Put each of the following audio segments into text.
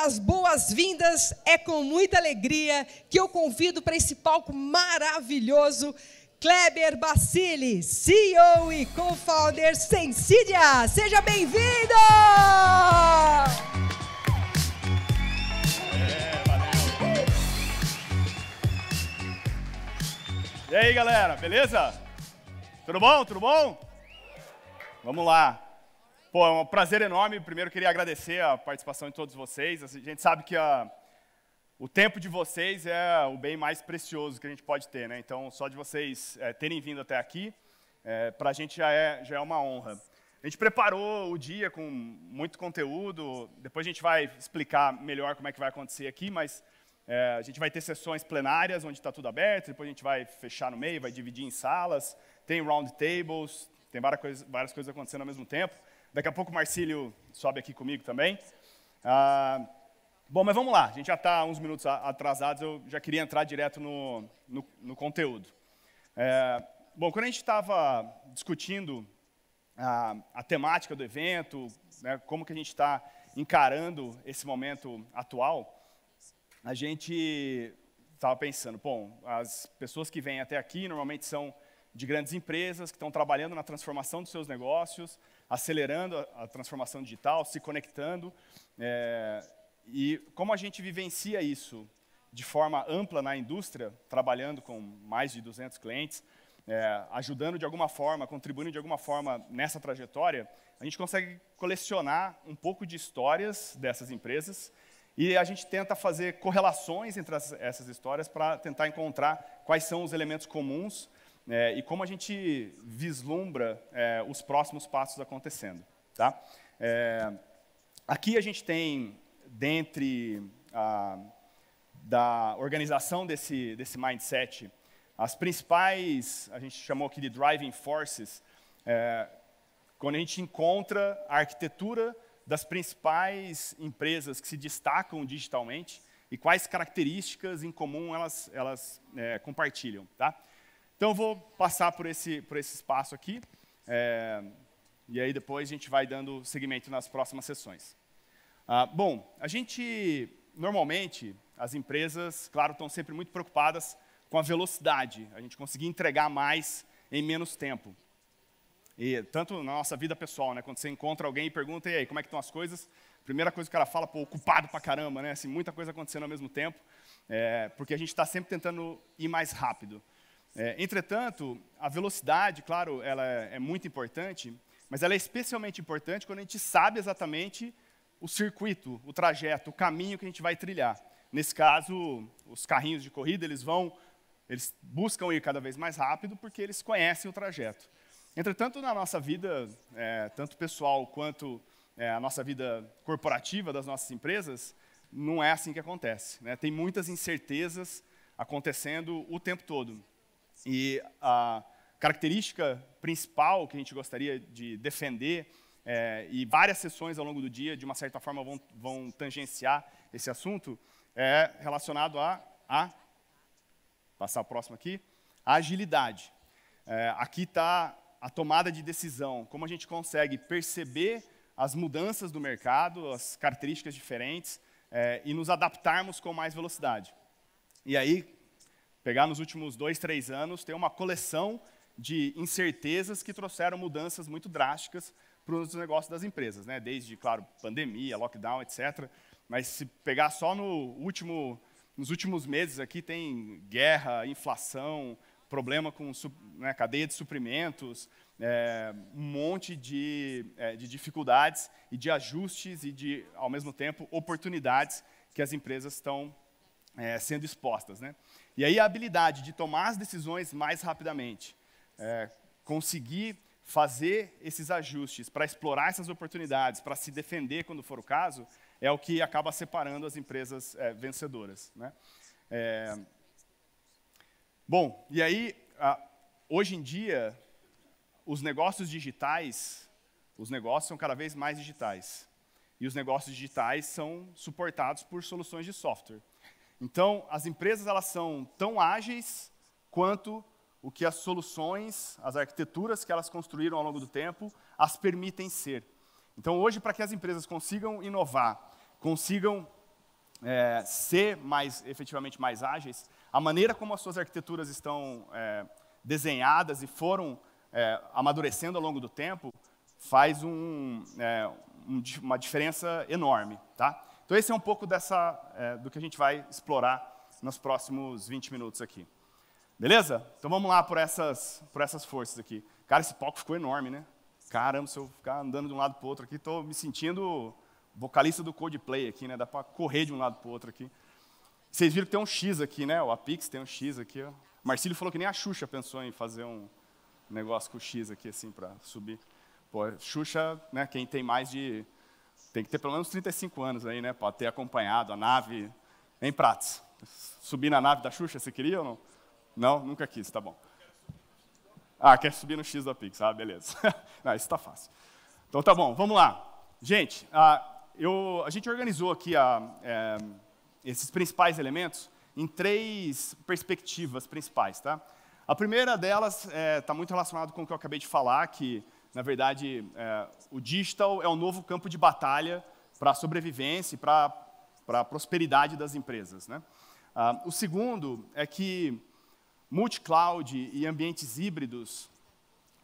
as boas-vindas. É com muita alegria que eu convido para esse palco maravilhoso Kleber Bacili, CEO e co-founder Sensidia. Seja bem-vindo! Valeu. E aí, galera, beleza? Tudo bom? Tudo bom? Vamos lá. Pô, é um prazer enorme. Primeiro, queria agradecer a participação de todos vocês. A gente sabe que o tempo de vocês é o bem mais precioso que a gente pode ter, né? Então, só de vocês terem vindo até aqui, para a gente já é uma honra. A gente preparou o dia com muito conteúdo. Depois a gente vai explicar melhor como é que vai acontecer aqui, mas a gente vai ter sessões plenárias, onde está tudo aberto. Depois a gente vai fechar no meio, vai dividir em salas. Tem round tables, tem várias coisas acontecendo ao mesmo tempo. Daqui a pouco o Marcílio sobe aqui comigo também. Bom, mas vamos lá. A gente já está uns minutos atrasados, eu já queria entrar direto no conteúdo. Bom, quando a gente estava discutindo a temática do evento, né, como que a gente está encarando esse momento atual, a gente estava pensando, bom, as pessoas que vêm até aqui normalmente são de grandes empresas que estão trabalhando na transformação dos seus negócios, acelerando a transformação digital, se conectando. E como a gente vivencia isso de forma ampla na indústria, trabalhando com mais de 200 clientes, ajudando de alguma forma, contribuindo de alguma forma nessa trajetória, a gente consegue colecionar um pouco de histórias dessas empresas e a gente tenta fazer correlações entre essas histórias para tentar encontrar quais são os elementos comuns e como a gente vislumbra os próximos passos acontecendo. Tá? Aqui a gente tem, dentre da organização desse mindset, as principais, a gente chamou aqui de driving forces, quando a gente encontra a arquitetura das principais empresas que se destacam digitalmente e quais características em comum elas compartilham. Tá? Então, eu vou passar por esse espaço aqui, e aí depois a gente vai dando seguimento nas próximas sessões. Bom, normalmente, as empresas, claro, estão sempre muito preocupadas com a velocidade, a gente conseguir entregar mais em menos tempo. E tanto na nossa vida pessoal, né, quando você encontra alguém e pergunta, e aí, como é que estão as coisas? A primeira coisa que o cara fala, pô, ocupado pra caramba, né? Assim, muita coisa acontecendo ao mesmo tempo, porque a gente está sempre tentando ir mais rápido. Entretanto, a velocidade, claro, ela é muito importante, mas ela é especialmente importante quando a gente sabe exatamente o circuito, o trajeto, o caminho que a gente vai trilhar. Nesse caso, os carrinhos de corrida, eles buscam ir cada vez mais rápido porque eles conhecem o trajeto. Entretanto, na nossa vida, tanto pessoal quanto a nossa vida corporativa das nossas empresas, não é assim que acontece, né? Tem muitas incertezas acontecendo o tempo todo. E a característica principal que a gente gostaria de defender, e várias sessões ao longo do dia, de uma certa forma, vão tangenciar esse assunto, é relacionado passar o próximo aqui, a agilidade. Aqui está a tomada de decisão, como a gente consegue perceber as mudanças do mercado, as características diferentes, e nos adaptarmos com mais velocidade. E aí, pegar nos últimos 2, 3 anos, tem uma coleção de incertezas que trouxeram mudanças muito drásticas para os negócios das empresas, né? Desde, claro, pandemia, lockdown, etc. Mas se pegar só nos últimos meses aqui, tem guerra, inflação, problema com cadeia de suprimentos, um monte de dificuldades e de ajustes e, ao mesmo tempo, oportunidades que as empresas estão sendo expostas, né? E aí a habilidade de tomar as decisões mais rapidamente, conseguir fazer esses ajustes para explorar essas oportunidades, para se defender quando for o caso, é o que acaba separando as empresas vencedoras, né? Bom, e aí, hoje em dia, os negócios digitais, são cada vez mais digitais. E os negócios digitais são suportados por soluções de software. Então, as empresas elas são tão ágeis quanto o que as soluções, as arquiteturas que elas construíram ao longo do tempo, as permitem ser. Então, hoje, para que as empresas consigam inovar, consigam ser efetivamente mais ágeis, a maneira como as suas arquiteturas estão desenhadas e foram amadurecendo ao longo do tempo, faz uma diferença enorme. Tá? Então esse é um pouco do que a gente vai explorar nos próximos 20 minutos aqui. Beleza? Então vamos lá por essas forças aqui. Cara, esse palco ficou enorme, né? Caramba, se eu ficar andando de um lado para o outro aqui, estou me sentindo vocalista do Coldplay aqui, né? Dá para correr de um lado para o outro aqui. Vocês viram que tem um X aqui, né? O Apix tem um X aqui. Ó. Marcílio falou que nem a Xuxa pensou em fazer um negócio com o X aqui, assim, para subir. Pô, Xuxa, né? Quem tem mais de... Tem que ter pelo menos 35 anos aí, né? Para ter acompanhado a nave em Pratos. Subir na nave da Xuxa, você queria ou não? Não? Nunca quis, tá bom. Quer subir no X do Apix. Beleza. Não, isso está fácil. Então, tá bom, vamos lá. Gente, a gente organizou aqui esses principais elementos em 3 perspectivas principais. Tá? A primeira delas está muito relacionada com o que eu acabei de falar, que, na verdade, o digital é um novo campo de batalha para a sobrevivência e para a prosperidade das empresas. Né? O segundo é que multi-cloud e ambientes híbridos,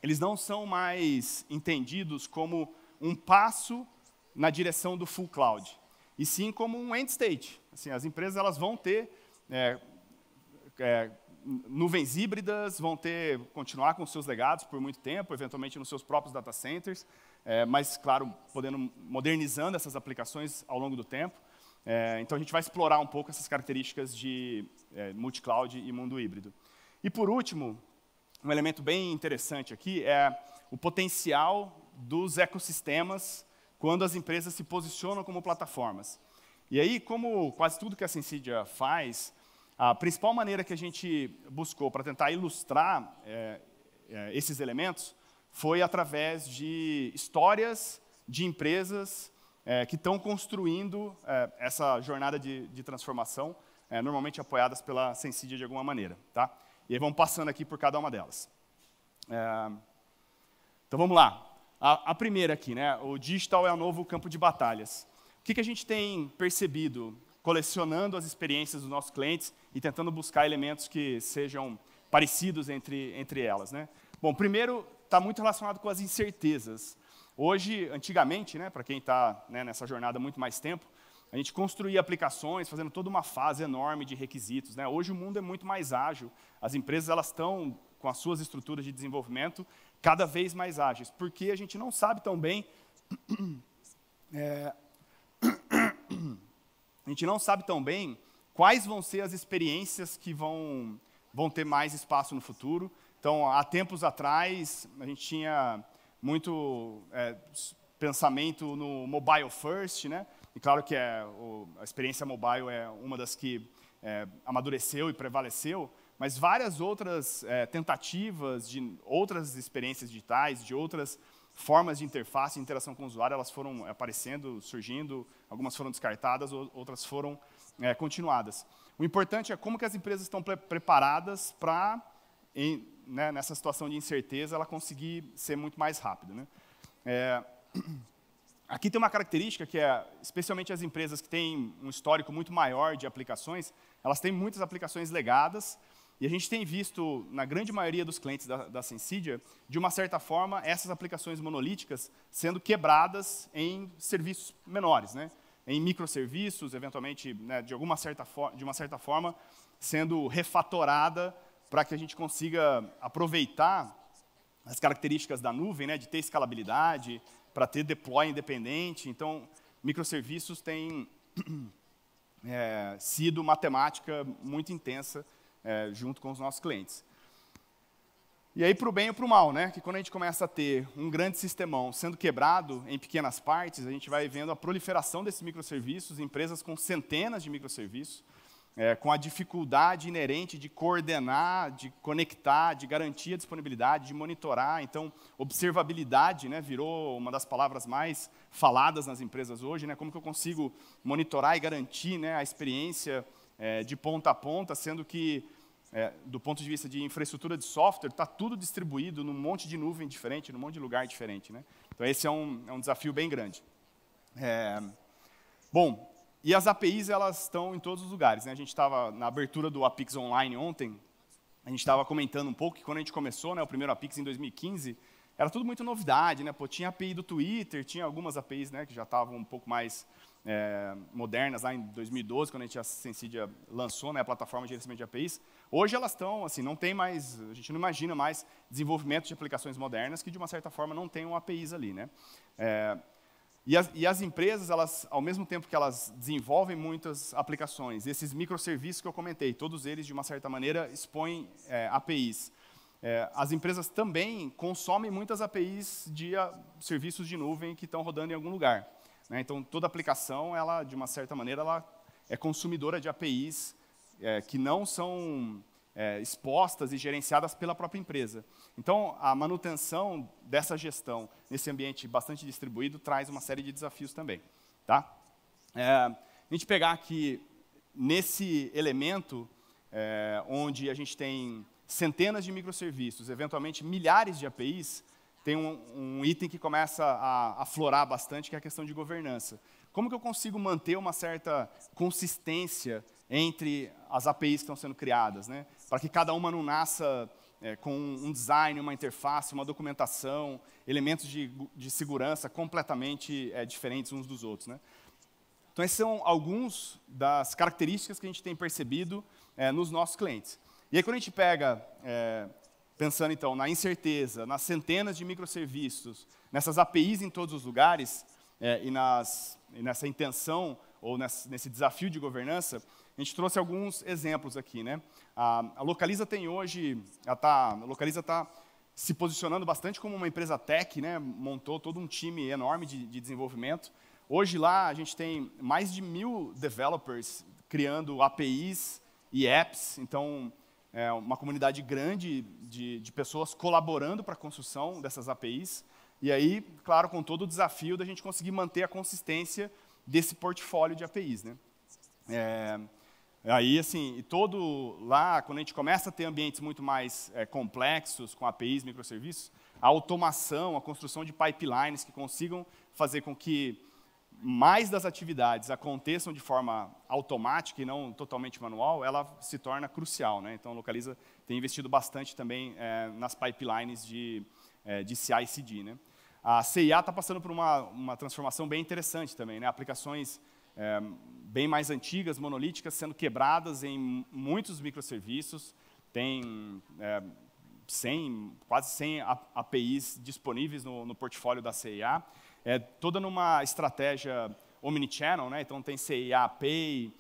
eles não são mais entendidos como um passo na direção do full cloud, e sim como um end state. Assim, as empresas elas vão ter nuvens híbridas, vão continuar com seus legados por muito tempo, eventualmente nos seus próprios data centers, mas, claro, modernizando essas aplicações ao longo do tempo. Então, a gente vai explorar um pouco essas características de multi-cloud e mundo híbrido. E, por último, um elemento bem interessante aqui é o potencial dos ecossistemas quando as empresas se posicionam como plataformas. E aí, como quase tudo que a Sensidia faz, a principal maneira que a gente buscou para tentar ilustrar esses elementos foi através de histórias de empresas que estão construindo essa jornada de transformação, normalmente apoiadas pela Sensidia de alguma maneira. Tá? E aí vamos passando aqui por cada uma delas. Então vamos lá. A primeira aqui, né? O digital é o novo campo de batalhas. O que a gente tem percebido colecionando as experiências dos nossos clientes e tentando buscar elementos que sejam parecidos entre elas? Né? Bom, primeiro, está muito relacionado com as incertezas. Hoje, antigamente, né, para quem está nessa jornada há muito mais tempo, a gente construía aplicações fazendo toda uma fase enorme de requisitos. Né? Hoje o mundo é muito mais ágil. As empresas elas estão com as suas estruturas de desenvolvimento cada vez mais ágeis, porque a gente não sabe tão bem... A gente não sabe tão bem quais vão ser as experiências que vão ter mais espaço no futuro. Então, há tempos atrás, a gente tinha muito pensamento no mobile first, né? E claro que a experiência mobile é uma das que amadureceu e prevaleceu, mas várias outras tentativas de outras experiências digitais, de outras formas de interface e interação com o usuário, elas foram aparecendo, surgindo, algumas foram descartadas, outras foram continuadas. O importante é como que as empresas estão preparadas para, nessa situação de incerteza, ela conseguir ser muito mais rápida. Né? Aqui tem uma característica que especialmente as empresas que têm um histórico muito maior de aplicações, elas têm muitas aplicações legadas, e a gente tem visto, na grande maioria dos clientes da Sensidia, de uma certa forma, essas aplicações monolíticas sendo quebradas em serviços menores, né? Em microserviços, eventualmente, né, de uma certa forma, sendo refatorada para que a gente consiga aproveitar as características da nuvem, né, de ter escalabilidade, para ter deploy independente. Então, microserviços têm sido uma temática muito intensa junto com os nossos clientes. E aí, para o bem ou para o mal, né? Que quando a gente começa a ter um grande sistemão sendo quebrado em pequenas partes, a gente vai vendo a proliferação desses microserviços, empresas com centenas de microserviços, com a dificuldade inerente de coordenar, de conectar, de garantir a disponibilidade, de monitorar. Então, observabilidade, né, virou uma das palavras mais faladas nas empresas hoje. Né? Como que eu consigo monitorar e garantir, né, a experiência de ponta a ponta, sendo que, do ponto de vista de infraestrutura de software, está tudo distribuído num monte de nuvem diferente, num monte de lugar diferente. Né? Então, esse é um desafio bem grande. Bom, E as APIs, elas estão em todos os lugares, né? A gente estava na abertura do Apix Online ontem, a gente estava comentando um pouco que quando a gente começou, né, o primeiro Apix em 2015, era tudo muito novidade, né? Pô, tinha API do Twitter, tinha algumas APIs, né, que já estavam um pouco mais modernas lá em 2012, quando a Sensidia lançou, né, a plataforma de gerenciamento de APIs. Hoje elas estão, assim, não tem mais, a gente não imagina mais desenvolvimento de aplicações modernas que, de uma certa forma, não tenham APIs ali, né? E as empresas, elas, ao mesmo tempo que elas desenvolvem muitas aplicações, esses microserviços que eu comentei, todos eles, de uma certa maneira, expõem APIs. As empresas também consomem muitas APIs de serviços de nuvem que estão rodando em algum lugar, né? Então, toda aplicação, ela, de uma certa maneira, ela é consumidora de APIs que não são expostas e gerenciadas pela própria empresa. Então, a manutenção dessa gestão nesse ambiente bastante distribuído traz uma série de desafios também. Tá? A gente pegar aqui, nesse elemento, onde a gente tem centenas de microserviços, eventualmente milhares de APIs, tem um item que começa a aflorar bastante, que é a questão de governança. Como que eu consigo manter uma certa consistência entre as APIs que estão sendo criadas, né? Para que cada uma não nasça com um design, uma interface, uma documentação, elementos de segurança completamente diferentes uns dos outros, né? Então, esses são alguns das características que a gente tem percebido nos nossos clientes. E aí, quando a gente pega, pensando então na incerteza, nas centenas de microserviços, nessas APIs em todos os lugares, e nessa intenção, ou nesse desafio de governança, a gente trouxe alguns exemplos aqui, né? A Localiza tem hoje, a Localiza está se posicionando bastante como uma empresa tech, né? Montou todo um time enorme de desenvolvimento. Hoje lá a gente tem mais de 1000 developers criando APIs e apps, então é uma comunidade grande de pessoas colaborando para a construção dessas APIs. E aí, claro, com todo o desafio da gente conseguir manter a consistência desse portfólio de APIs, né? Aí, assim, todo lá, quando a gente começa a ter ambientes muito mais complexos, com APIs, microserviços, a automação, a construção de pipelines que consigam fazer com que mais das atividades aconteçam de forma automática e não totalmente manual, ela se torna crucial, né? Então, a Localiza tem investido bastante também nas pipelines de CI/CD, né? A CIA está passando por uma transformação bem interessante também, né? Aplicações bem mais antigas, monolíticas, sendo quebradas em muitos microserviços. Tem quase 100 APIs disponíveis no portfólio da CIA. Toda numa estratégia omnichannel, né? Então tem CIA Pay,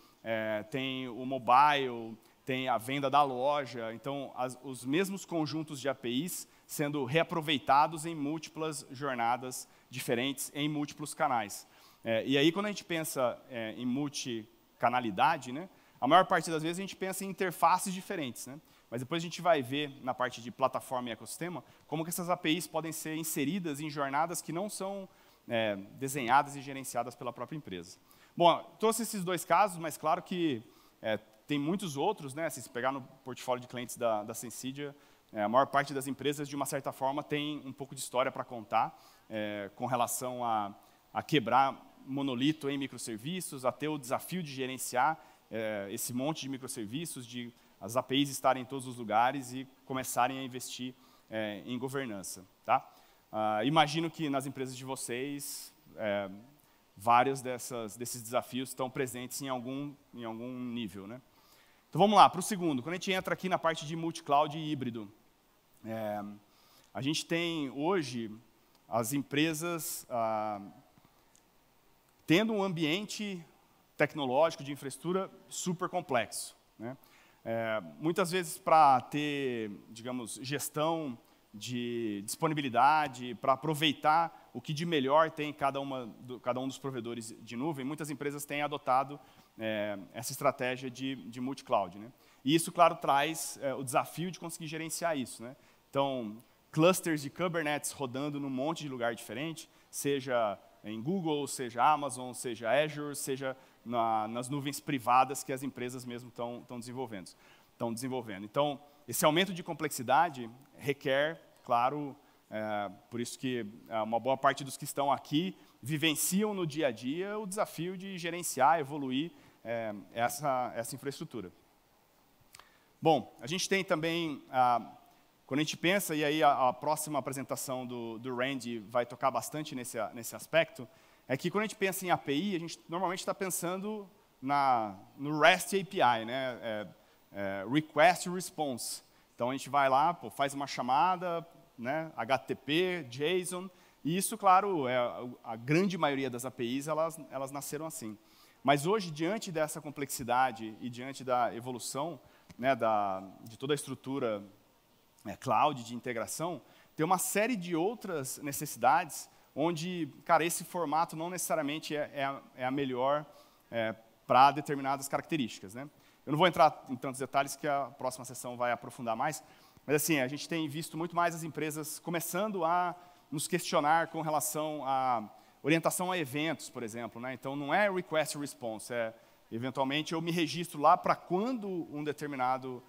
tem o mobile, tem a venda da loja. Então, os mesmos conjuntos de APIs sendo reaproveitados em múltiplas jornadas diferentes, em múltiplos canais. E aí, quando a gente pensa em multicanalidade, né, a maior parte das vezes a gente pensa em interfaces diferentes, né? Mas depois a gente vai ver, na parte de plataforma e ecossistema, como que essas APIs podem ser inseridas em jornadas que não são desenhadas e gerenciadas pela própria empresa. Bom, trouxe esses dois casos, mas claro que tem muitos outros, né? Se pegar no portfólio de clientes da Sensidia, a maior parte das empresas, de uma certa forma, tem um pouco de história para contar com relação a quebrar monolito em microserviços, a ter o desafio de gerenciar esse monte de microserviços, de as APIs estarem em todos os lugares e começarem a investir em governança. Tá? Imagino que nas empresas de vocês, vários desses desafios estão presentes em algum nível, né? Então, vamos lá, para o segundo. Quando a gente entra aqui na parte de multi-cloud e híbrido, a gente tem hoje as empresas tendo um ambiente tecnológico de infraestrutura super complexo, né? Muitas vezes, para ter, digamos, gestão de disponibilidade, para aproveitar o que de melhor tem cada um dos provedores de nuvem, muitas empresas têm adotado essa estratégia de multi-cloud, né? E isso, claro, traz o desafio de conseguir gerenciar isso, né? Então, clusters de Kubernetes rodando num monte de lugar diferente, seja em Google, seja Amazon, seja Azure, seja nas nuvens privadas que as empresas mesmo estão desenvolvendo. Então, esse aumento de complexidade requer, claro, Por isso que uma boa parte dos que estão aqui vivenciam no dia a dia o desafio de gerenciar, evoluir essa infraestrutura. Bom, a gente tem também, quando a gente pensa, e aí a próxima apresentação do Randy vai tocar bastante nesse aspecto, é que quando a gente pensa em API, a gente normalmente está pensando no REST API, né? Request Response. Então, a gente vai lá, faz uma chamada, né? HTTP, JSON, e isso, claro, a grande maioria das APIs, elas nasceram assim. Mas hoje, diante dessa complexidade e diante da evolução, né, de toda a estrutura cloud de integração, tem uma série de outras necessidades onde, cara, esse formato não necessariamente é a melhor para determinadas características, né? Eu não vou entrar em tantos detalhes que a próxima sessão vai aprofundar mais, mas assim, a gente tem visto muito mais as empresas começando a nos questionar com relação à orientação a eventos, por exemplo, né? Então, não é request response, eventualmente eu me registro lá para quando um determinado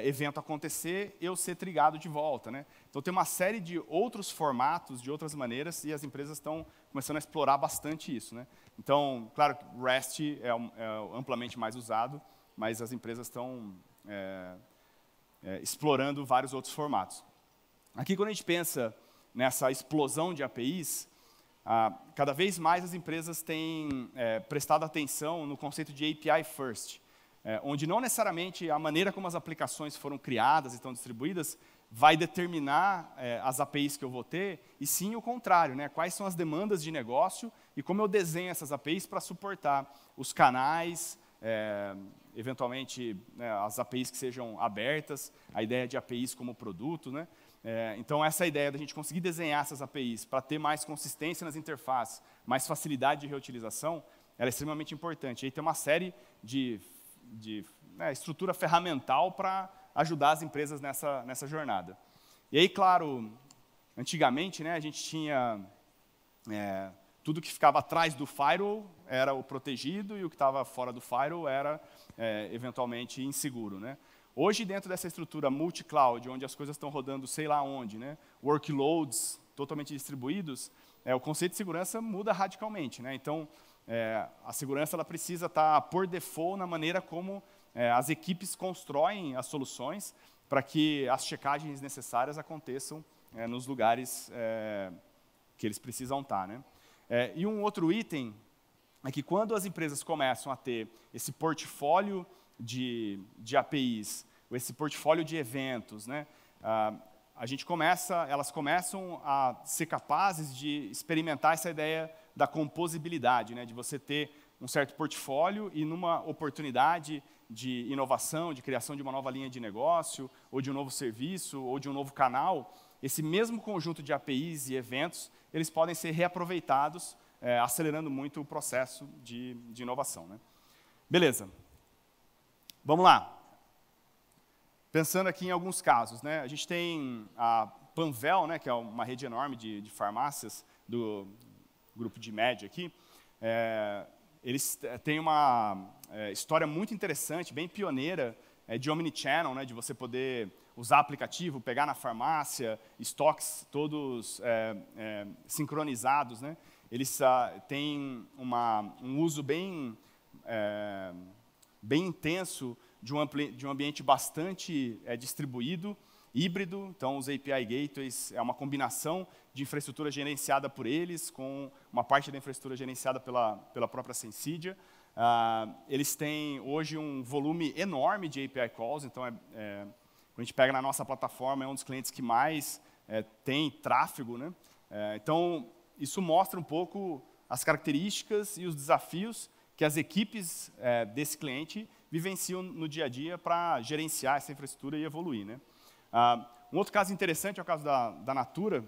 evento acontecer, eu ser trigado de volta, né? Então, tem uma série de outros formatos, de outras maneiras, e as empresas estão começando a explorar bastante isso, né? Então, claro, REST é amplamente mais usado, mas as empresas estão explorando vários outros formatos. Aqui, quando a gente pensa nessa explosão de APIs, cada vez mais as empresas têm prestado atenção no conceito de API First, onde não necessariamente a maneira como as aplicações foram criadas e estão distribuídas vai determinar as APIs que eu vou ter, e sim o contrário, né? Quais são as demandas de negócio e como eu desenho essas APIs para suportar os canais, eventualmente, né, as APIs que sejam abertas, a ideia de APIs como produto, né? Então, essa ideia da gente conseguir desenhar essas APIs para ter mais consistência nas interfaces, mais facilidade de reutilização, ela é extremamente importante. E aí tem uma série de estrutura ferramental para ajudar as empresas nessa jornada. E aí, claro, antigamente, né, a gente tinha tudo que ficava atrás do firewall era o protegido e o que estava fora do firewall era, eventualmente, inseguro, né? Hoje, dentro dessa estrutura multi-cloud, onde as coisas estão rodando sei lá onde, né, workloads totalmente distribuídos, o conceito de segurança muda radicalmente, né? Então, a segurança ela precisa estar, por default, na maneira como as equipes constroem as soluções para que as checagens necessárias aconteçam nos lugares que eles precisam estar, né? E um outro item é que quando as empresas começam a ter esse portfólio de APIs, ou esse portfólio de eventos, né, elas começam a ser capazes de experimentar essa ideia da composibilidade, né, de você ter um certo portfólio e numa oportunidade de inovação, de criação de uma nova linha de negócio, ou de um novo serviço, ou de um novo canal, esse mesmo conjunto de APIs e eventos, eles podem ser reaproveitados, acelerando muito o processo de inovação, né? Beleza. Vamos lá. Pensando aqui em alguns casos, né? A gente tem a Panvel, né, que é uma rede enorme de farmácias do grupo de média aqui. Eles têm uma história muito interessante, bem pioneira, de omnichannel, né, de você poder usar aplicativo, pegar na farmácia, estoques todos sincronizados, né? Eles têm um uso bem intenso de um ambiente bastante distribuído, híbrido. Então, os API Gateways é uma combinação de infraestrutura gerenciada por eles, com uma parte da infraestrutura gerenciada pela própria Sensidia. Eles têm, hoje, um volume enorme de API Calls. Então, quando a gente pega na nossa plataforma, é um dos clientes que mais tem tráfego, né? Então, isso mostra um pouco as características e os desafios que as equipes desse cliente vivenciam no dia a dia para gerenciar essa infraestrutura e evoluir, né? Um outro caso interessante é o caso da Natura.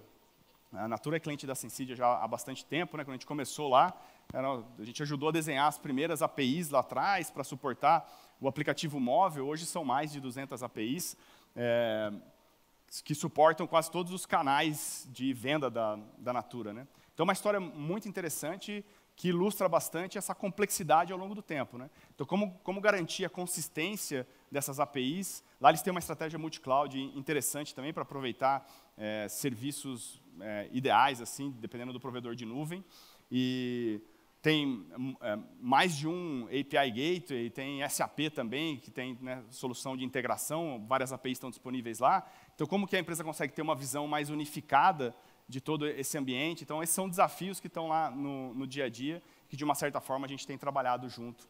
A Natura é cliente da Sensidia já há bastante tempo, né? Quando a gente começou lá, a gente ajudou a desenhar as primeiras APIs lá atrás para suportar o aplicativo móvel. Hoje são mais de 200 APIs que suportam quase todos os canais de venda da Natura, né? Então, é uma história muito interessante que ilustra bastante essa complexidade ao longo do tempo, né? Então, como garantir a consistência dessas APIs? Lá eles têm uma estratégia multi-cloud interessante também para aproveitar serviços ideais, assim, dependendo do provedor de nuvem. E tem mais de um API Gateway, tem SAP também, que tem, né, solução de integração, várias APIs estão disponíveis lá. Então, como que a empresa consegue ter uma visão mais unificada de todo esse ambiente? Então, esses são desafios que estão lá no dia a dia, que, de uma certa forma, a gente tem trabalhado junto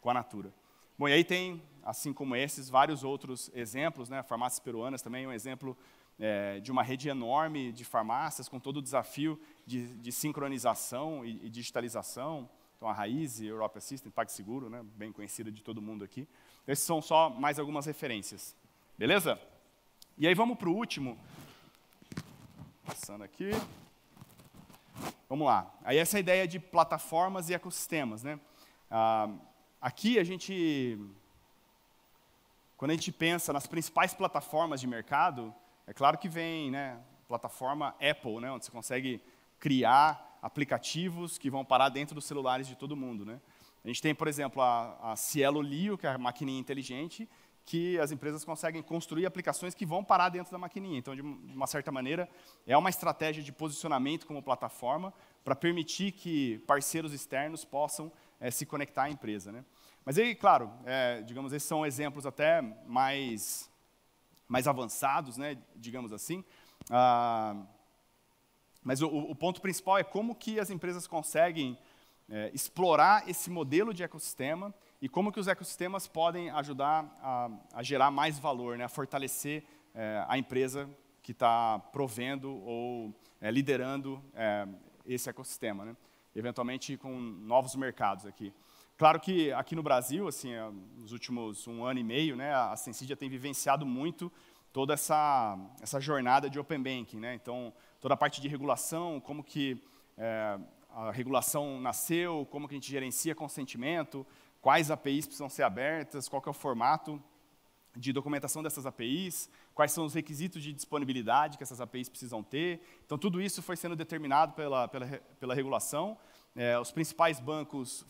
com a Natura. Bom, e aí tem, assim como esses, vários outros exemplos, né? Farmácias Peruanas também é um exemplo de uma rede enorme de farmácias, com todo o desafio de sincronização e digitalização. Então, a Raiz, Europe Assistant, PagSeguro, né? Bem conhecida de todo mundo aqui. Esses são só mais algumas referências. Beleza? E aí vamos para o último. Passando aqui. Vamos lá. Aí essa ideia de plataformas e ecossistemas, né? Aqui quando a gente pensa nas principais plataformas de mercado, é claro que vem, né, plataforma Apple, né, onde você consegue criar aplicativos que vão parar dentro dos celulares de todo mundo, né? A gente tem, por exemplo, a Cielo Lio, que é a maquininha inteligente, que as empresas conseguem construir aplicações que vão parar dentro da maquininha. Então, de uma certa maneira, é uma estratégia de posicionamento como plataforma para permitir que parceiros externos possam se conectar à empresa, né? Mas aí, claro, digamos, esses são exemplos até mais avançados, né, digamos assim. Mas o ponto principal é como que as empresas conseguem explorar esse modelo de ecossistema e como que os ecossistemas podem ajudar a gerar mais valor, né, a fortalecer a empresa que está provendo ou liderando esse ecossistema, né, eventualmente com novos mercados aqui. Claro que aqui no Brasil, assim, nos últimos 1 ano e meio, né, a Sensidia tem vivenciado muito toda essa jornada de Open Banking, né? Então, toda a parte de regulação, como que a regulação nasceu, como que a gente gerencia consentimento, quais APIs precisam ser abertas, qual que é o formato de documentação dessas APIs, quais são os requisitos de disponibilidade que essas APIs precisam ter. Então, tudo isso foi sendo determinado pela regulação. Os principais bancos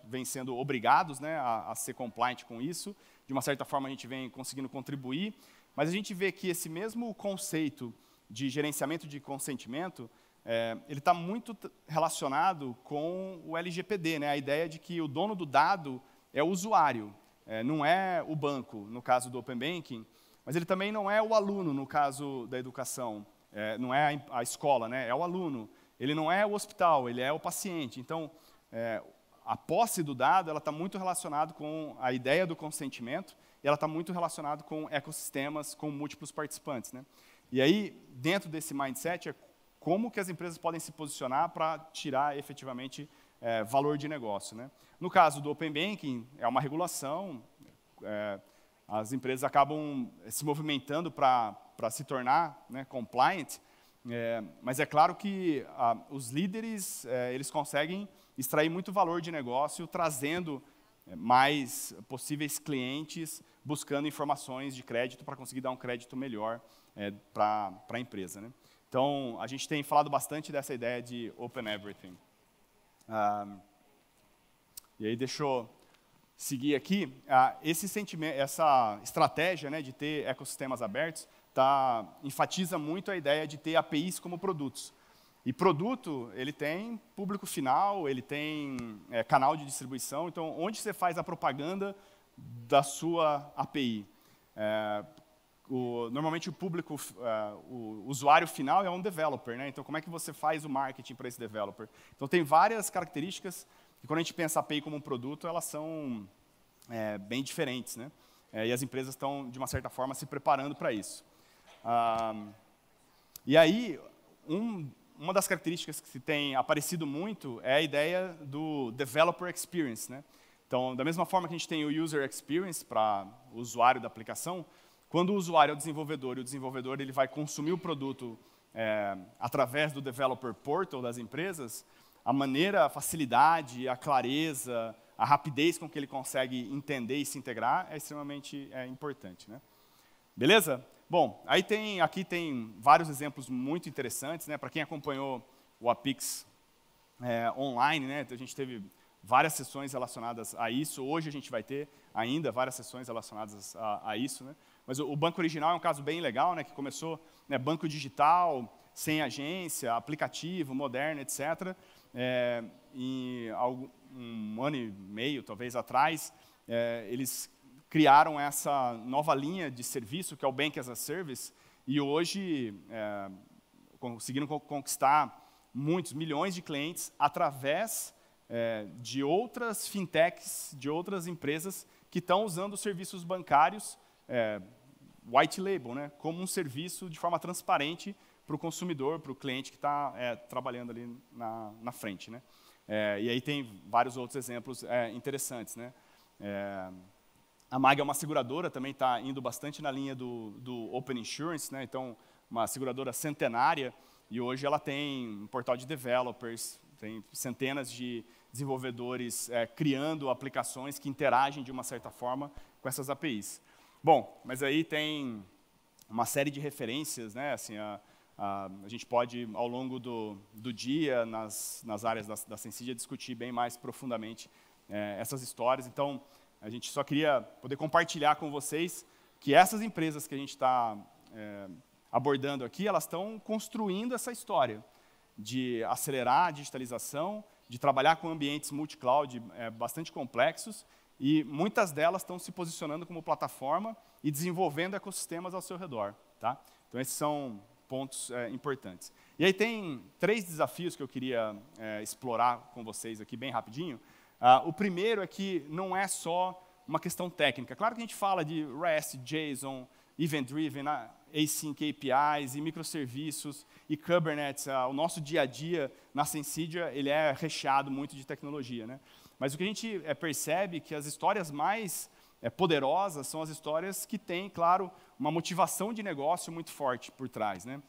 vêm sendo obrigados, né, a ser compliant com isso. De uma certa forma, a gente vem conseguindo contribuir. Mas a gente vê que esse mesmo conceito de gerenciamento de consentimento, ele está muito relacionado com o LGPD, né? A ideia de que o dono do dado é o usuário, não é o banco, no caso do Open Banking, mas ele também não é o aluno, no caso da educação, não é a escola, né? É o aluno. Ele não é o hospital, ele é o paciente. Então, a posse do dado ela está muito relacionada com a ideia do consentimento e ela está muito relacionada com ecossistemas, com múltiplos participantes, né? E aí, dentro desse mindset, como que as empresas podem se posicionar para tirar efetivamente valor de negócio, né? No caso do Open Banking, é uma regulação, as empresas acabam se movimentando para se tornar, né, compliant, mas é claro que os líderes eles conseguem extrair muito valor de negócio trazendo mais possíveis clientes buscando informações de crédito para conseguir dar um crédito melhor para a empresa, né? Então, a gente tem falado bastante dessa ideia de Open Everything. E aí, deixa eu seguir aqui. Esse sentimento, essa estratégia, né, de ter ecossistemas abertos enfatiza muito a ideia de ter APIs como produtos. E produto, ele tem público final, ele tem canal de distribuição. Então, onde você faz a propaganda da sua API? Normalmente o público, o usuário final é um developer, né? Então, como é que você faz o marketing para esse developer? Então, tem várias características que, quando a gente pensa a API como um produto, elas são bem diferentes, né? E as empresas estão, de uma certa forma, se preparando para isso. E aí, uma das características que tem aparecido muito é a ideia do developer experience, né? Então, da mesma forma que a gente tem o user experience para o usuário da aplicação, quando o usuário é o desenvolvedor e o desenvolvedor ele vai consumir o produto através do developer portal das empresas, a maneira, a facilidade, a clareza, a rapidez com que ele consegue entender e se integrar é extremamente importante, né? Beleza? Bom, aqui tem vários exemplos muito interessantes, né? Para quem acompanhou o Apix online, né? A gente teve várias sessões relacionadas a isso. Hoje a gente vai ter ainda várias sessões relacionadas a isso, né? Mas o banco original é um caso bem legal, né, que começou, né, banco digital, sem agência, aplicativo, moderno, etc. Em um ano e meio, talvez, atrás, eles criaram essa nova linha de serviço, que é o Bank as a Service, e hoje conseguiram conquistar muitos milhões de clientes através de outras fintechs, de outras empresas que estão usando os serviços bancários white label, né, como um serviço de forma transparente para o consumidor, para o cliente que está trabalhando ali na frente, né? E aí tem vários outros exemplos interessantes, né? A MAG é uma seguradora, também está indo bastante na linha do Open Insurance, né? Então, uma seguradora centenária, e hoje ela tem um portal de developers, tem centenas de desenvolvedores criando aplicações que interagem de uma certa forma com essas APIs. Bom, mas aí tem uma série de referências, né? Assim, a gente pode, ao longo do dia, nas áreas da Sensidia, discutir bem mais profundamente essas histórias. Então, a gente só queria poder compartilhar com vocês que essas empresas que a gente está abordando aqui, elas estão construindo essa história de acelerar a digitalização, de trabalhar com ambientes multi-cloud bastante complexos, e muitas delas estão se posicionando como plataforma e desenvolvendo ecossistemas ao seu redor. Tá? Então, esses são pontos importantes. E aí tem 3 desafios que eu queria explorar com vocês aqui bem rapidinho. O primeiro é que não é só uma questão técnica. Claro que a gente fala de REST, JSON, Event-Driven, Async APIs e microserviços e Kubernetes. O nosso dia a dia na Sensidia, ele é recheado muito de tecnologia, né? Mas o que a gente percebe é que as histórias mais poderosas são as histórias que têm, claro, uma motivação de negócio muito forte por trás, né?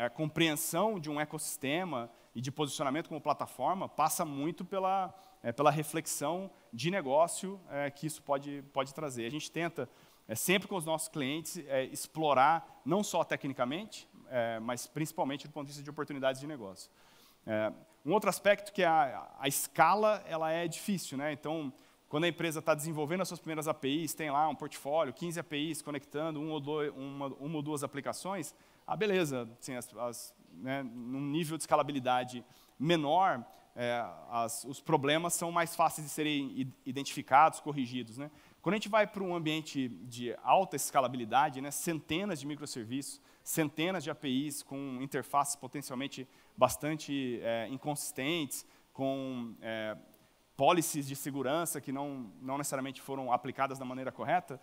A compreensão de um ecossistema e de posicionamento como plataforma passa muito pela reflexão de negócio que isso pode trazer. A gente tenta, sempre com os nossos clientes, explorar, não só tecnicamente, mas principalmente do ponto de vista de oportunidades de negócio. Um outro aspecto que a escala ela é difícil, né? Então, quando a empresa está desenvolvendo as suas primeiras APIs, tem lá um portfólio, 15 APIs conectando uma ou duas aplicações, beleza, assim, né, num nível de escalabilidade menor, os problemas são mais fáceis de serem identificados, corrigidos, né? Quando a gente vai para um ambiente de alta escalabilidade, né, centenas de microserviços, centenas de APIs com interfaces potencialmente bastante inconsistentes, com policies de segurança que não necessariamente foram aplicadas da maneira correta,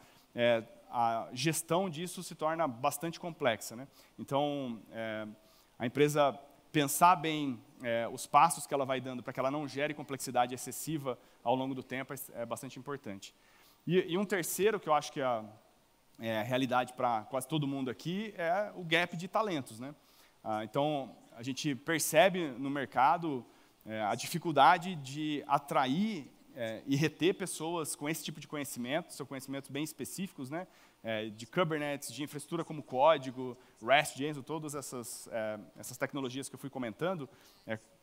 a gestão disso se torna bastante complexa, né? Então, a empresa pensar bem os passos que ela vai dando para que ela não gere complexidade excessiva ao longo do tempo é bastante importante. E um terceiro, que eu acho que é a realidade para quase todo mundo aqui, é o gap de talentos, né? Então, a gente percebe no mercado a dificuldade de atrair e reter pessoas com esse tipo de conhecimento, são conhecimentos bem específicos, né? De Kubernetes, de infraestrutura como código, REST, JSON, todas essas tecnologias que eu fui comentando,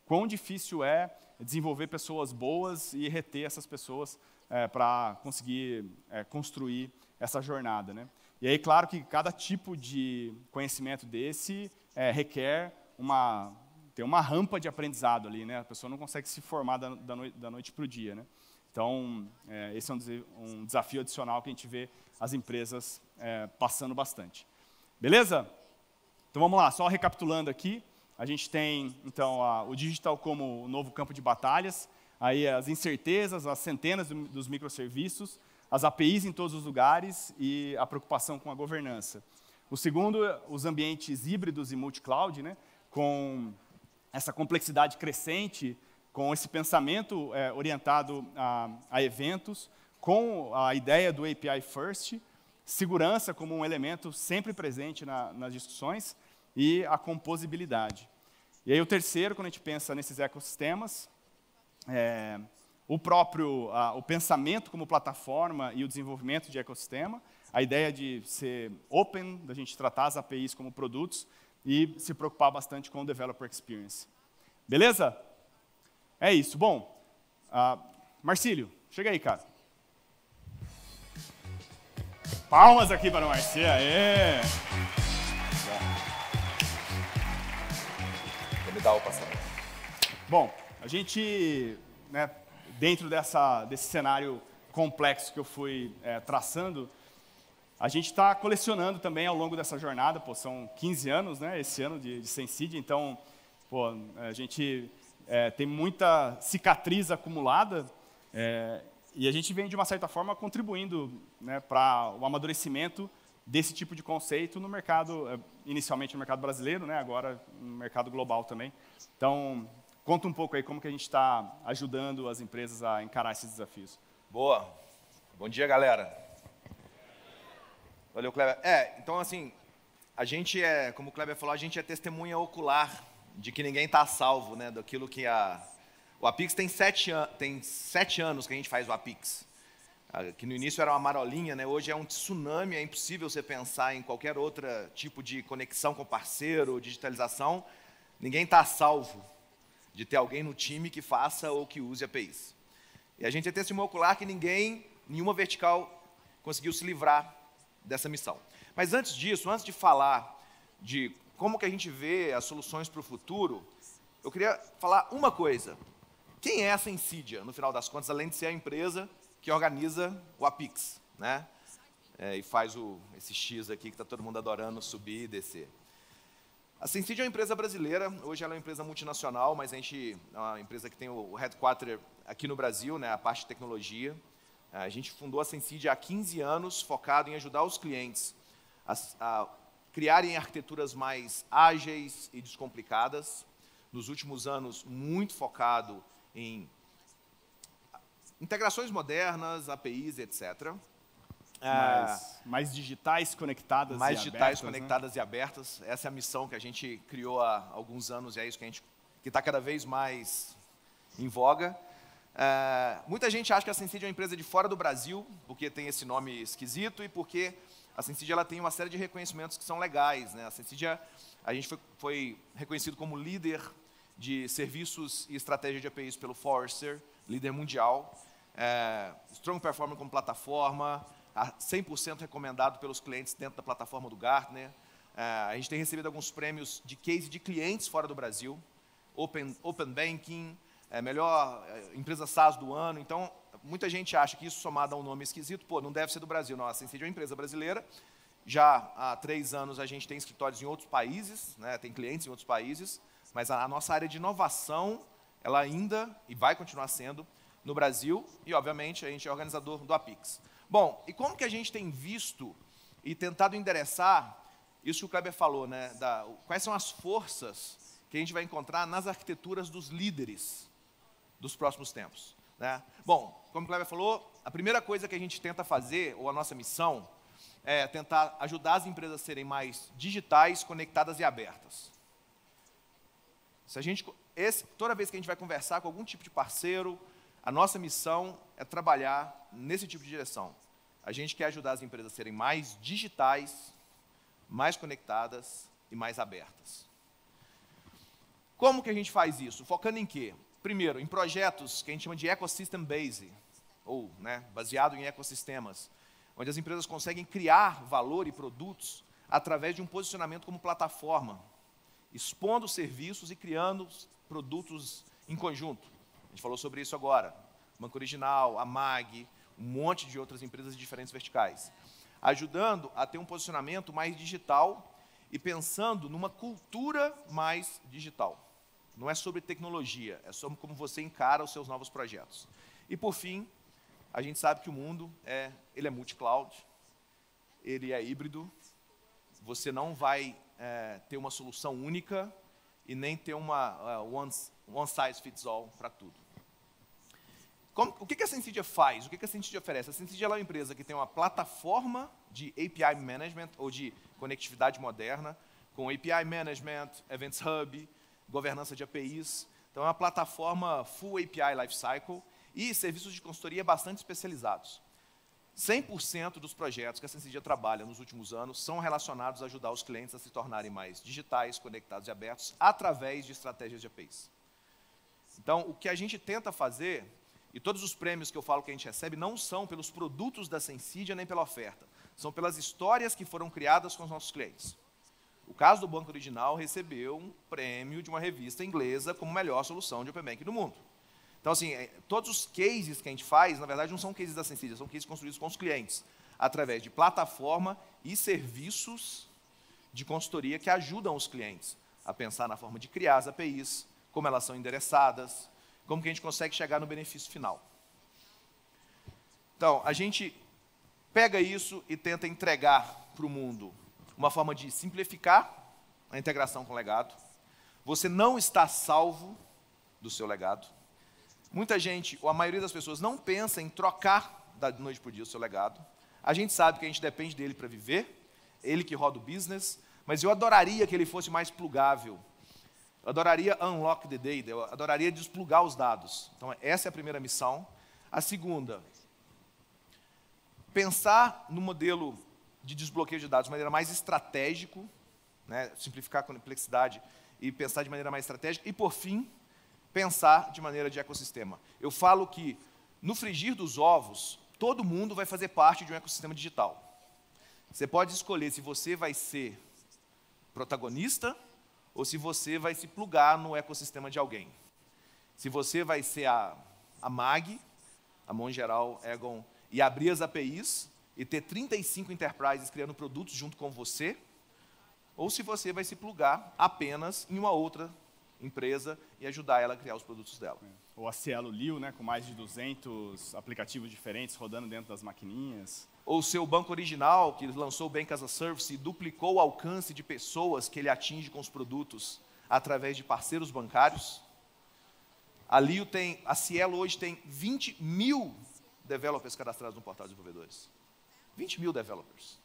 quão difícil é desenvolver pessoas boas e reter essas pessoas para conseguir construir essa jornada, né? E aí, claro que cada tipo de conhecimento desse requer tem uma rampa de aprendizado ali, né? A pessoa não consegue se formar da noite para o dia, né? Então, esse é um desafio adicional que a gente vê as empresas passando bastante. Beleza? Então, vamos lá, só recapitulando aqui. A gente tem, então, o digital como o novo campo de batalhas, aí as incertezas, as centenas dos microserviços, as APIs em todos os lugares e a preocupação com a governança. O segundo, os ambientes híbridos e multi-cloud, né? Com essa complexidade crescente, com esse pensamento orientado a eventos, com a ideia do API First, segurança como um elemento sempre presente nas discussões e a composibilidade. E aí o terceiro, quando a gente pensa nesses ecossistemas, o pensamento como plataforma e o desenvolvimento de ecossistema, a ideia de ser open, da gente tratar as APIs como produtos e se preocupar bastante com o developer experience. Beleza? É isso. Bom, Marcílio, chega aí, cara. Palmas aqui para o Marci, aê! Vou me dar o passamento. Bom, a gente, né, dentro desse cenário complexo que eu fui traçando, a gente está colecionando também ao longo dessa jornada, pô, são 15 anos, né, esse ano de Sensidia, então, pô, a gente tem muita cicatriz acumulada e a gente vem, de uma certa forma, contribuindo, né, para o amadurecimento desse tipo de conceito no mercado, inicialmente no mercado brasileiro, né, agora no mercado global também. Então, conta um pouco aí como que a gente está ajudando as empresas a encarar esses desafios. Boa. Bom dia, galera. Valeu, Kleber. Então, assim, a gente como o Kleber falou, a gente é testemunha ocular de que ninguém está a salvo, né, daquilo que o Apix tem 7 anos que a gente faz o Apix. Que no início era uma marolinha, né, hoje é um tsunami, é impossível você pensar em qualquer outro tipo de conexão com parceiro, digitalização. Ninguém está a salvo de ter alguém no time que faça ou que use APIs. E a gente é testemunho ocular que nenhuma vertical conseguiu se livrar dessa missão. Mas antes disso, antes de falar de como que a gente vê as soluções para o futuro, eu queria falar uma coisa. Quem é a Sensidia, no final das contas, além de ser a empresa que organiza o Apix, né? E faz esse X aqui que está todo mundo adorando subir e descer. A Sensidia é uma empresa brasileira, hoje ela é uma empresa multinacional, mas a gente é uma empresa que tem o headquarter aqui no Brasil, né, a parte de tecnologia. A gente fundou a Sensidia há 15 anos, focado em ajudar os clientes a criarem arquiteturas mais ágeis e descomplicadas. Nos últimos anos, muito focado em integrações modernas, APIs, etc. Mais digitais, conectadas mais e digitais, abertas, conectadas, né, e abertas. Essa é a missão que a gente criou há alguns anos e é isso que está cada vez mais em voga. Muita gente acha que a Sensidia é uma empresa de fora do Brasil, porque tem esse nome esquisito e porque a Sensidia ela tem uma série de reconhecimentos que são legais, né? A Sensidia, a gente foi reconhecido como líder de serviços e estratégia de APIs pelo Forrester, líder mundial. Strong Performance como plataforma, 100% recomendado pelos clientes dentro da plataforma do Gartner. A gente tem recebido alguns prêmios de case de clientes fora do Brasil, Open Banking, melhor empresa SaaS do ano. Então, muita gente acha que isso somado a um nome esquisito, pô, não deve ser do Brasil. Não, a Sensidia é uma empresa brasileira. Já há 3 anos a gente tem escritórios em outros países, né, tem clientes em outros países, mas a nossa área de inovação, ela ainda, e vai continuar sendo, no Brasil, e obviamente a gente é organizador do Apix. Bom, e como que a gente tem visto e tentado endereçar isso que o Kleber falou, né, quais são as forças que a gente vai encontrar nas arquiteturas dos líderes dos próximos tempos, né? Bom, como o Kleber falou, a primeira coisa que a gente tenta fazer, ou a nossa missão, é tentar ajudar as empresas a serem mais digitais, conectadas e abertas. Toda vez que a gente vai conversar com algum tipo de parceiro, a nossa missão é trabalhar nesse tipo de direção. A gente quer ajudar as empresas a serem mais digitais, mais conectadas e mais abertas. Como que a gente faz isso? Focando em quê? Primeiro, em projetos que a gente chama de ecosystem based, ou, né, baseado em ecossistemas, onde as empresas conseguem criar valor e produtos através de um posicionamento como plataforma, expondo serviços e criando produtos em conjunto. A gente falou sobre isso agora. Banco Original, a MAG, um monte de outras empresas de diferentes verticais. Ajudando a ter um posicionamento mais digital e pensando numa cultura mais digital. Não é sobre tecnologia, é sobre como você encara os seus novos projetos. E, por fim, a gente sabe que o mundo ele é multi-cloud, ele é híbrido, você não vai ter uma solução única e nem ter uma one size fits all para tudo. O que a Sensidia faz? O que a Sensidia oferece? A Sensidia é uma empresa que tem uma plataforma de API Management, ou de conectividade moderna, com API Management, Events Hub, governança de APIs. Então, é uma plataforma full API Lifecycle e serviços de consultoria bastante especializados. 100% dos projetos que a Sensidia trabalha nos últimos anos são relacionados a ajudar os clientes a se tornarem mais digitais, conectados e abertos, através de estratégias de APIs. Então, o que a gente tenta fazer, e todos os prêmios que eu falo que a gente recebe, não são pelos produtos da Sensidia nem pela oferta, são pelas histórias que foram criadas com os nossos clientes. O caso do Banco Original recebeu um prêmio de uma revista inglesa como melhor solução de Open Banking do mundo. Então, assim, todos os cases que a gente faz, na verdade, não são cases da Sensidia, são cases construídos com os clientes, através de plataforma e serviços de consultoria que ajudam os clientes a pensar na forma de criar as APIs, como elas são endereçadas, como que a gente consegue chegar no benefício final. Então, a gente pega isso e tenta entregar para o mundo uma forma de simplificar a integração com o legado. Você não está salvo do seu legado. Muita gente, ou a maioria das pessoas, não pensa em trocar da noite para o dia o seu legado. A gente sabe que a gente depende dele para viver, ele que roda o business, mas eu adoraria que ele fosse mais plugável. Eu adoraria unlock the data, eu adoraria desplugar os dados. Então, essa é a primeira missão. A segunda, pensar no modelo de desbloqueio de dados de maneira mais estratégica, né, simplificar a complexidade e pensar de maneira mais estratégica. E, por fim, pensar de maneira de ecossistema. Eu falo que, no frigir dos ovos, todo mundo vai fazer parte de um ecossistema digital. Você pode escolher se você vai ser protagonista ou se você vai se plugar no ecossistema de alguém. Se você vai ser a MAG, a Mongeral Egon, e abrir as APIs e ter 35 enterprises criando produtos junto com você, ou se você vai se plugar apenas em uma outra empresa e ajudar ela a criar os produtos dela. Ou a Cielo Liu, né, com mais de 200 aplicativos diferentes rodando dentro das maquininhas. Ou o seu Banco Original, que lançou o Bank as a Service e duplicou o alcance de pessoas que ele atinge com os produtos através de parceiros bancários. A Cielo hoje tem 20 mil developers cadastrados no portal de desenvolvedores. 20 mil developers.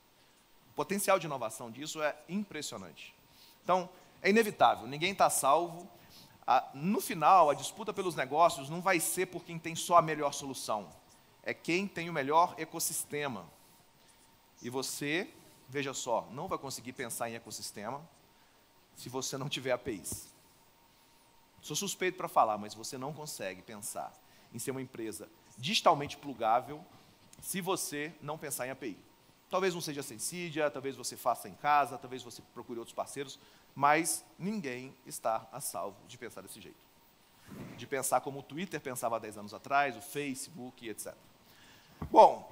O potencial de inovação disso é impressionante. Então, é inevitável, ninguém está salvo. No final, a disputa pelos negócios não vai ser por quem tem só a melhor solução. É quem tem o melhor ecossistema. E você, veja só, não vai conseguir pensar em ecossistema se você não tiver APIs. Sou suspeito para falar, mas você não consegue pensar em ser uma empresa digitalmente plugável se você não pensar em API. Talvez não seja Sensidia, talvez você faça em casa, talvez você procure outros parceiros, mas ninguém está a salvo de pensar desse jeito. De pensar como o Twitter pensava há 10 anos atrás, o Facebook, etc. Bom,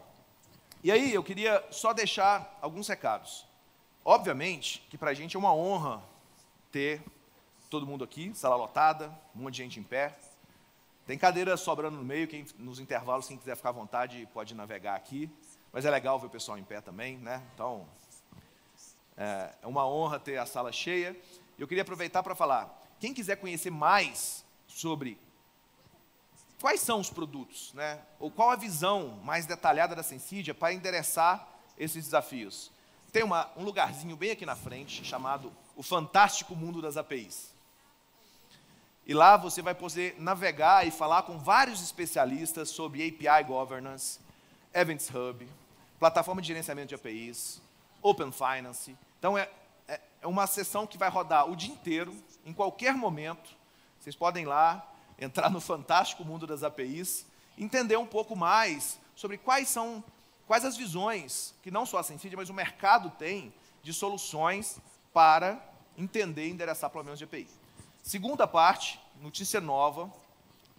e aí eu queria só deixar alguns recados. Obviamente que para a gente é uma honra ter todo mundo aqui, sala lotada, um monte de gente em pé. Tem cadeira sobrando no meio, nos intervalos, quem quiser ficar à vontade pode navegar aqui. Mas é legal ver o pessoal em pé também, né? Então, é uma honra ter a sala cheia. Eu queria aproveitar para falar, quem quiser conhecer mais sobre quais são os produtos, né? Ou qual a visão mais detalhada da Sensidia para endereçar esses desafios. Tem um lugarzinho bem aqui na frente, chamado O Fantástico Mundo das APIs. E lá você vai poder navegar e falar com vários especialistas sobre API Governance, Events Hub, plataforma de gerenciamento de APIs, Open Finance. Então, é uma sessão que vai rodar o dia inteiro, em qualquer momento. Vocês podem ir lá, entrar no fantástico mundo das APIs, entender um pouco mais sobre quais as visões, que não só a Sensidia, mas o mercado tem, de soluções para entender e endereçar problemas de API. Segunda parte, notícia nova,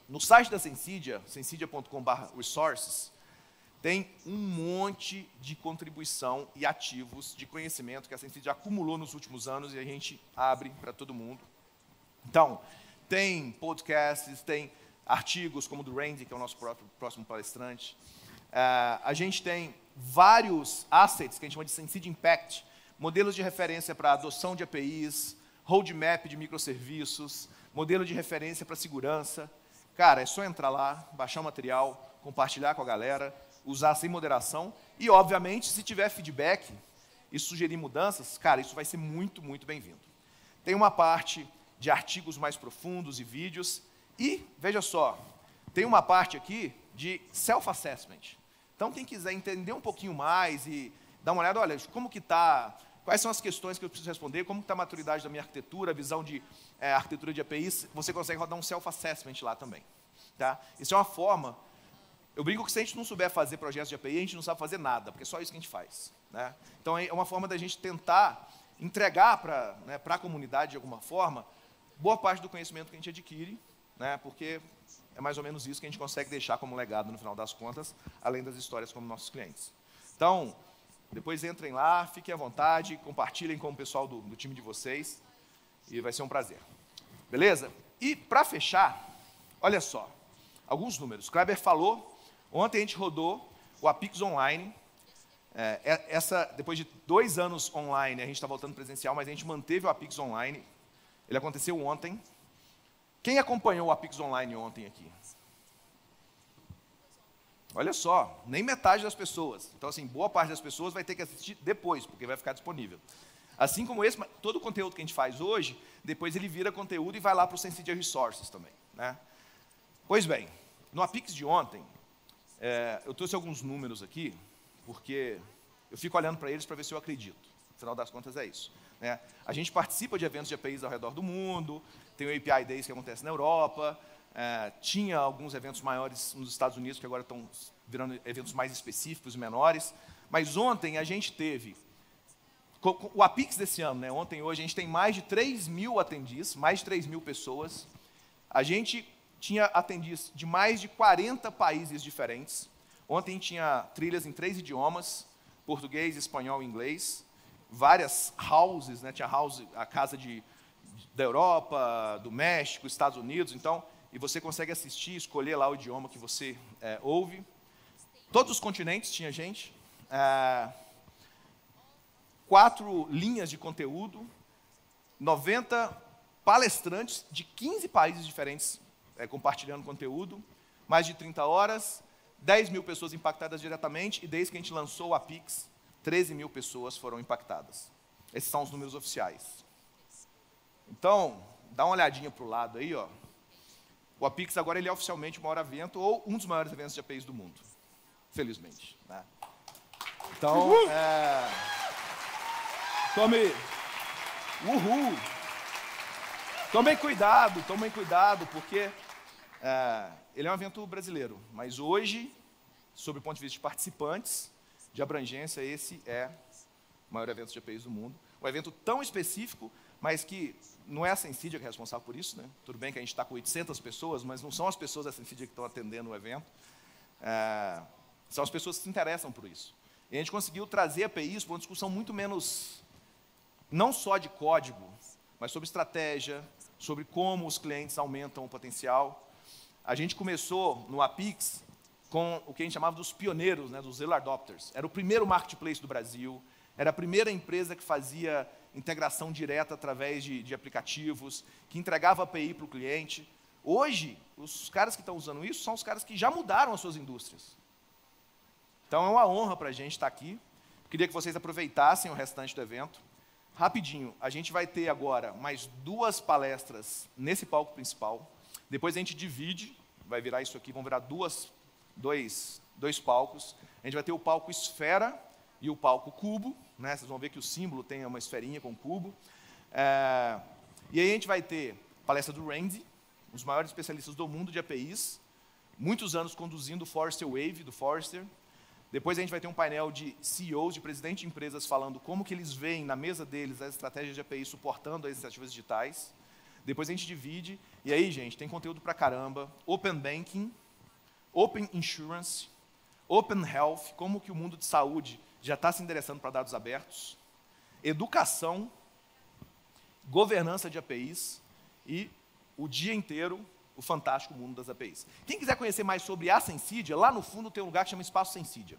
no site da Sensidia, sensidia.com/resources, tem um monte de contribuição e ativos de conhecimento que a Sensidia acumulou nos últimos anos e a gente abre para todo mundo. Então, tem podcasts, tem artigos como o do Randy, que é o nosso próximo palestrante. A gente tem vários assets que a gente chama de Sensidia Impact, modelos de referência para adoção de APIs, roadmap de microserviços, modelo de referência para segurança. Cara, é só entrar lá, baixar o material, compartilhar com a galera, usar sem moderação e, obviamente, se tiver feedback e sugerir mudanças, cara, isso vai ser muito, muito bem-vindo. Tem uma parte de artigos mais profundos e vídeos e, veja só, tem uma parte aqui de self-assessment. Então, quem quiser entender um pouquinho mais e dar uma olhada, olha, como que está, quais são as questões que eu preciso responder, como está a maturidade da minha arquitetura, a visão de arquitetura de APIs, você consegue rodar um self-assessment lá também. Tá? Isso é uma forma. Eu brinco que se a gente não souber fazer projetos de API, a gente não sabe fazer nada, porque é só isso que a gente faz. né? Então, é uma forma da gente tentar entregar para a comunidade, de alguma forma, boa parte do conhecimento que a gente adquire, né? Porque é mais ou menos isso que a gente consegue deixar como legado, no final das contas, além das histórias como nossos clientes. Então, depois entrem lá, fiquem à vontade, compartilhem com o pessoal do time de vocês, e vai ser um prazer. Beleza? E, para fechar, olha só, alguns números. Kleber falou, ontem a gente rodou o Apix Online. Depois de 2 anos online, a gente está voltando presencial, mas a gente manteve o Apix Online. Ele aconteceu ontem. Quem acompanhou o Apix Online ontem aqui? Olha só, nem metade das pessoas. Então, assim, boa parte das pessoas vai ter que assistir depois, porque vai ficar disponível. Assim como todo o conteúdo que a gente faz hoje, depois ele vira conteúdo e vai lá para o Sensidia Resources também, né? Pois bem, no Apix de ontem, eu trouxe alguns números aqui, porque eu fico olhando para eles para ver se eu acredito. Afinal das contas, é isso, né? A gente participa de eventos de APIs ao redor do mundo, tem o API Days que acontece na Europa, tinha alguns eventos maiores nos Estados Unidos, que agora estão virando eventos mais específicos e menores, mas ontem a gente teve, o Apix desse ano, né, ontem e hoje, a gente tem mais de 3.000 attendees, mais de 3.000 pessoas, a gente tinha attendees de mais de 40 países diferentes, ontem tinha trilhas em 3 idiomas, português, espanhol e inglês, várias houses, né, tinha a casa da Europa, do México, Estados Unidos, então, e você consegue assistir, escolher lá o idioma que você ouve. Todos os continentes tinha gente, 4 linhas de conteúdo, 90 palestrantes de 15 países diferentes compartilhando conteúdo, mais de 30 horas, 10.000 pessoas impactadas diretamente, e desde que a gente lançou o Apix, 13.000 pessoas foram impactadas. Esses são os números oficiais. Então, dá uma olhadinha para o lado aí, ó. O Apix agora ele é oficialmente o maior evento, ou um dos maiores eventos de APIs do mundo. Felizmente, né? Então, Tomem cuidado, porque ele é um evento brasileiro, mas hoje, sob o ponto de vista de participantes, de abrangência, esse é o maior evento de APIs do mundo. Um evento tão específico, mas que não é a Sensidia que é responsável por isso, né? Tudo bem que a gente está com 800 pessoas, mas não são as pessoas da Sensidia que estão atendendo o evento. São as pessoas que se interessam por isso. E a gente conseguiu trazer APIs para uma discussão muito menos, não só de código, mas sobre estratégia, sobre como os clientes aumentam o potencial. A gente começou no Apix com o que a gente chamava dos pioneiros, né, dos early adopters. Era o primeiro marketplace do Brasil, era a primeira empresa que fazia integração direta através de aplicativos, que entregava API para o cliente. Hoje, os caras que estão usando isso são os caras que já mudaram as suas indústrias. Então, é uma honra para a gente estar aqui. Queria que vocês aproveitassem o restante do evento. Rapidinho, a gente vai ter agora mais 2 palestras nesse palco principal. Depois a gente divide, vai virar isso aqui, vão virar dois palcos. A gente vai ter o palco Esfera e o palco Cubo, né? Vocês vão ver que o símbolo tem uma esferinha com cubo. E aí a gente vai ter a palestra do Randy, um dos maiores especialistas do mundo de APIs, muitos anos conduzindo o Forrester Wave, do Forrester. Depois a gente vai ter um painel de CEOs, de presidentes de empresas, falando como que eles veem na mesa deles as estratégias de API suportando as iniciativas digitais. Depois a gente divide, e aí, gente, tem conteúdo pra caramba. Open Banking, Open Insurance, Open Health, como que o mundo de saúde já está se endereçando para dados abertos, educação, governança de APIs e o dia inteiro o fantástico mundo das APIs. Quem quiser conhecer mais sobre a Sensidia, lá no fundo tem um lugar que chama Espaço Sensidia.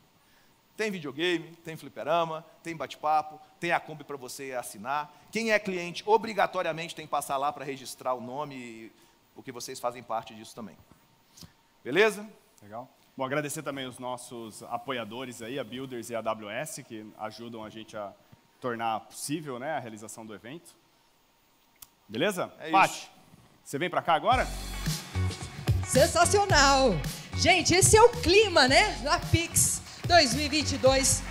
Tem videogame, tem fliperama, tem bate-papo, tem a Kombi para você assinar. Quem é cliente, obrigatoriamente tem que passar lá para registrar o nome, porque vocês fazem parte disso também. Beleza? Legal. Bom, agradecer também os nossos apoiadores aí, a Builders e a AWS, que ajudam a gente a tornar possível, né, a realização do evento. Beleza? É Paty, isso. você vem para cá agora? Sensacional! Gente, esse é o clima, né? Da Apix 2022.